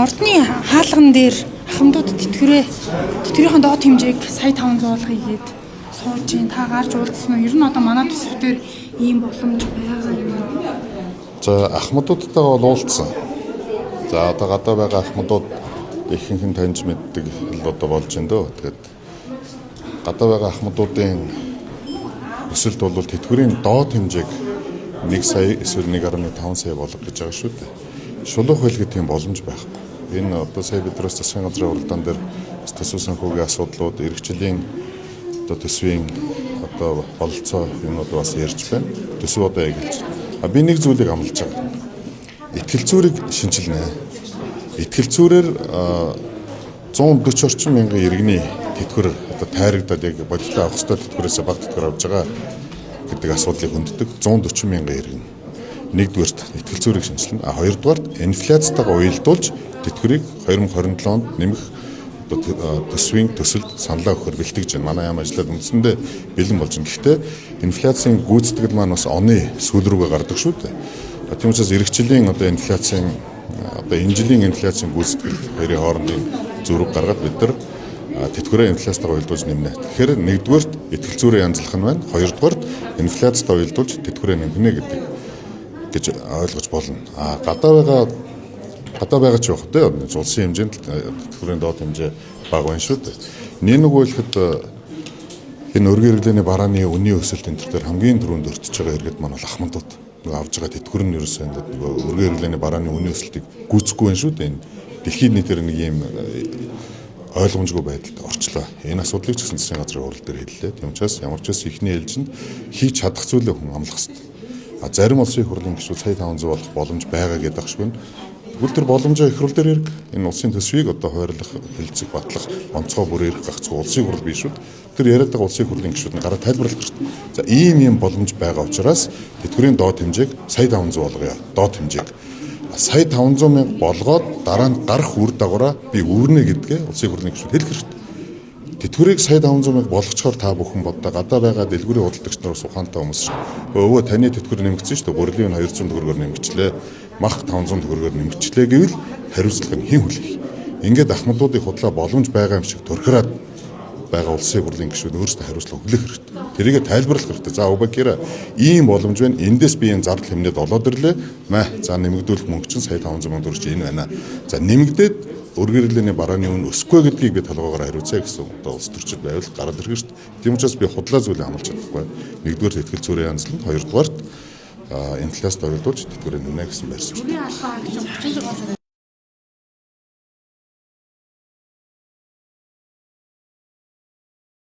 ордны хаалган дээр ахмадууд тэтгэврийн доод хэмжээг сая 500 болгоё гээд сууж ийн та гарч уулзсан уу? Ер нь одоо манай төсвөр ийм боломж байгаа юм. За ахмадуудтайгаа бол уулзсан. За одоо гадаа байгаа ахмадууд ихэнх нь таньж мэддэг л одоо болж байна дөө. Тэгэхээр гадаа байгаа ахмадуудын өсөлт бол тэтгэврийн доод хэмжээг 1 сая эсвэл 1.5 сая болгох гэж байгаа шүү дээ. Шулуух хэлгээд тийм боломж байхгүй. Энэ одоо сая биднээс засгийн газрын уралдаан дээр төсөв санхүүгийн асуудлууд, иргэжлийн одоо төсвийн одоо бололцоо юмуд бас ярьж байна. Төсөв одоо эгэлж. Би нэг зүйлийг амлаж байгаа. Итгэлцүүрийг шинжилнэ. Итгэлцүүрээр 140 орчим мянган иргэний тэтгэвэр одоо тайрагдаад яг бодлоо авах ёстой тэтгэврээс бага тэтгэвэр авж байгаа гэдэг асуудлыг хөнддөг 140 мянган иргэн. Нэгдүгээрт итгэлцүүрийг шинжилнэ. Хоёрдугаарт инфляцтайгаа уялдуулж тэтгэврийг 2027 онд нэмэх төсвийн төсөлд саналаа өгөхөөр бэлтгэж байна. Манай яам ажиллаад үндсэндээ бэлэн болж байна. Гэхдээ инфляцийн гүйцэтгэл маань бас оны сүүл рүүгээ гардаг шүү дээ. Тийм учраас иргэжлийн одоо инфляцийн одоо энэ жилийн инфляцийн гүйцэтгэл хоёрын хоорондын зөрүүг гаргаад бид нар тэтгэврээ инфляцтайгаа уялдуулж нэмнэ. Тэгэхээр нэгдүгээрт итгэлцүүрээ янзлах нь байна. Хоёрдугаарт инфляцтай уялдуулж тэтгэврээ нэмнэ гэдэг гэж ойлгож болно. Гадаа байгаа ч явах дээ. Улсын хэмжээнд тэтгэврийн доод хэмжээ бага байна шүү дээ. Нэг үйлхэд энэ өргөн хэрэглээний барааны үнийн өсөлт энэ төр хамгийн түрүүнд өртөж байгаа иргэд маань бол ахмадууд. Авж байгаа тэтгэвэр нь ерөөсөө өргөн хэрэглээний барааны үнийн өсөлтийг гүйцэхгүй байна шүү дээ. Энэ дэлхийн нийтээр нэг юм ойлгомжгүй байдалд орчлоо. Энэ асуудлыг ч гэсэн засгийн газрын урал дээр хэллээ. Тийм учраас ямар ч бас ихний ээлжинд хийж чадах зүйлээ хүн амлах хэрэгтэй. Зарим улсын их хурлын гишүүд сая 500 болох боломж байгаа гэдэг ахшгүй. Тэгвэл тэр боломжоо их хурл дээр ирэх энэ улсын төсвийг одоо хойрлох, хэлцэх, батлах, онцгой бүр ирэх гагцгүй улсын хурл биш үү? Тэр яриад байгаа улсын хурлын гишүүд нь гараа тайлбарлах хэрэгтэй. За ийм боломж байгаа учраас тэтгэврийн доод хэмжээг сая 500 болгоё. Доод хэмжээг сая 500 мянга болгоод дараа нь гарах үр дагавраа би үүрнэ гэдгээ улсын хурлын гишүүд хэлэх хэрэгтэй. Тэтгэврийг сая 500 мянга болгочхоор та бүхэн бодоо гадаа байгаа дэлгүүрийн худалдагч нар бас ухаантай хүмүүс шүү. Өвөө таны тэтгэвэр нэмэгдсэн шүү дээ. Гурилын 200 төгрөгөөр нэмэгчлээ. Мах 500 төгрөгөөр нэмэгчлээ гэвэл хариуцлага нь хэн хүлээх? Ингээд ахмадуудын худлаа боломж байгаа юм шиг төрхраад байгаа улсын хурлын гишүүд өөрсдөө хариуцлага хүлээх хэрэгтэй. Тэрийгэ тайлбарлах хэрэгтэй. За Убакира ийм боломж байна. Эндээс би энэ зардал хэмнээд олоод ирлээ. За нэмэгдүүлэх мөнгө чинь сая 500 мянга төгрөг чинь энэ байна. За нэмэгдээд өргөн хэрэглээний барааны үн өсөхгүй гэдгийг би толгоогоор хариуцъя гэсэн одоо улс төрчид байвал гараад ирэх шүү дээ. Тийм учраас би худлаа зүйлээ амлаж чадахгүй. Нэгдүгээр итгэлцүүрээ янзлан, хоёрдугаарт инфляцтай уялдуулж тэтгэврээ нэмнэ гэсэн байр суурь.